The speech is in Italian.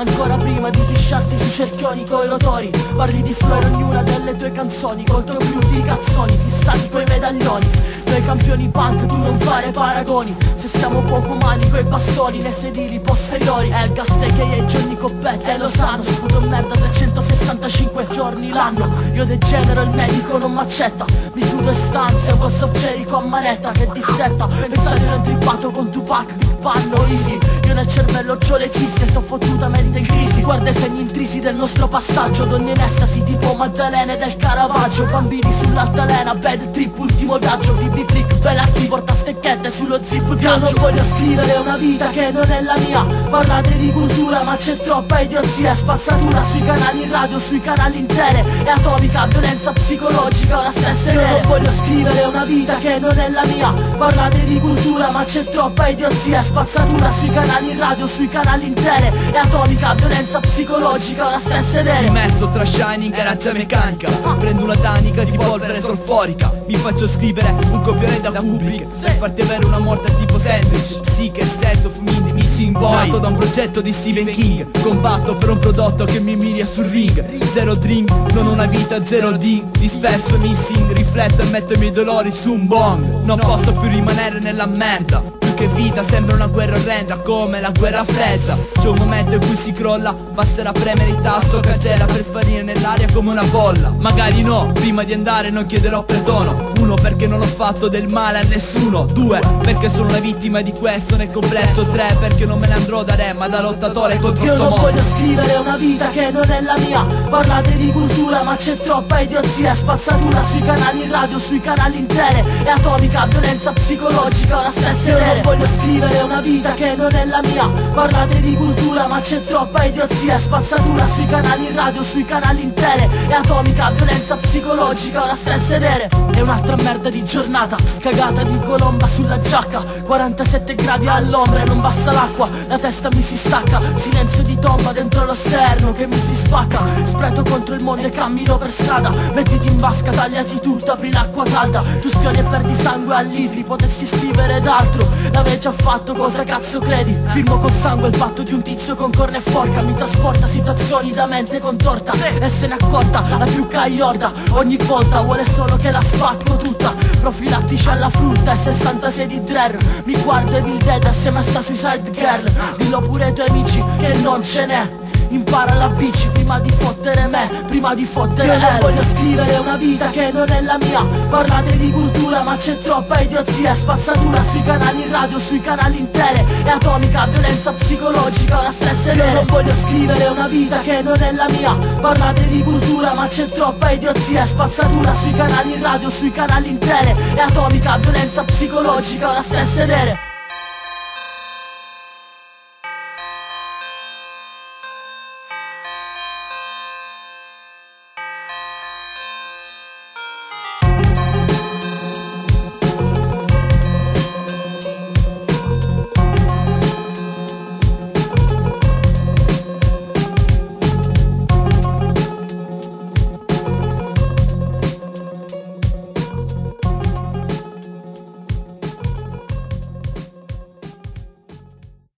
Ancora prima di pisciarti sui cerchioni coi rotori, parli di flow in ognuna delle tue canzoni, col tuo crew di cazzoni fissati coi medaglioni. Noi campioni punk, tu non fare paragoni. Se siamo poco umani coi bastoni nei sedili posteriori. Elga Steke e Johnny Coppetta e lo sanno. Sputo merda 365 giorni l'anno. Io degenero, il medico non m'accetta. Mi tu due stanze, Ghost of Jericho a manetta che distetta. Pensare ero intrippato con Tupac, Big Panno, Easy. Io nel cervello c'ho le ciste, sto fottutamente in crisi. Guarda i segni intrisi del nostro passaggio, donne in estasi tipo Maddalene del Caravaggio. Bambini sull'altalena, bad trip, ultimo viaggio. BB Click, bella chi porta stecchette sullo zip piaggio. Io non voglio scrivere una vita che non è la mia. Parlate di cultura ma c'è troppa idiozia. Spazzatura sui canali radio, sui canali intere. E atomica, violenza psicologica, ora stessa idea. Io non voglio scrivere una vita che non è la mia. Parlate di cultura ma c'è troppa idiozia. Spazzatura sui canali radio, sui canali intere. E atomica, violenza psicologica, ora stessa idea. Immerso tra shining e rancia meccanica. Prendo una tanica di polvere solforica. Mi faccio scrivere un copione da Kubrick per farti avere una morte tipo sandwich. Psyche, state of mind, missing boy. Nato da un progetto di Stephen King. Combatto per un prodotto che mi umilia sul ring. Zero drink, non ho una vita, zero ding. Disperso, missing, rifletto e metto i miei dolori su un bong. Non posso più rimanere nella merda. Più che vita sembra una guerra orrenda, come la guerra fredda. C'è un momento in cui si crolla, basterà premere il tasto, cancella per sparire nell'aria come una bolla. Magari no, prima di andare non chiederò perdono. 1 perché non ho fatto del male a nessuno. 2 perché sono una vittima di questo nel complesso. 3 perché non me ne andrò da re ma da lottatore contro sto mondo. Io non voglio scrivere una vita che non è la mia. Parlate di cultura ma c'è troppa idiozia. Spazzatura sui canali radio, sui canali intere. E atomica, violenza psicologica, ora stessa idea. Io non voglio scrivere una vita che non è la mia. Parlate di cultura ma c'è troppa idiozia. Spazzatura sui canali radio, sui canali intere. E atomica, violenza psicologica, ora stessa idea. È un'altra merda di giornata, cagata di colomba sulla giacca. 47 gradi all'ombra e non basta l'acqua. La testa mi si stacca, silenzio di tomba dentro lo sterno che mi si spacca. Spreto contro il mondo e cammino per strada. Mettiti in vasca, tagliati tutto, apri l'acqua calda. Tu spioni e perdi sangue a litri, potessi scrivere d'altro. L'avrei già fatto, cosa cazzo credi? Firmo col sangue il patto di un tizio con corna e forca. Mi trasporta situazioni da mente contorta. E se ne accorta, la più cagliorda. Ogni volta vuole solo che la spacco tutta. Profilattici alla frutta e 66 di Drer. Mi guardo Evil Dead assieme a sta Suicide Girl. Dillo pure ai tuoi amici che non ce n'è. Impara la bici prima di fottere me, prima di fottere Io non voglio scrivere una vita che non è la mia. Parlate di cultura ma c'è troppa idiozia. Spazzatura sui canali radio, sui canali intere. E atomica, violenza psicologica, ora stessa idea. Io non voglio scrivere una vita che non è la mia. Parlate di cultura ma c'è troppa idiozia. Spazzatura sui canali radio, sui canali intere. E atomica, violenza psicologica, ora stessa idea.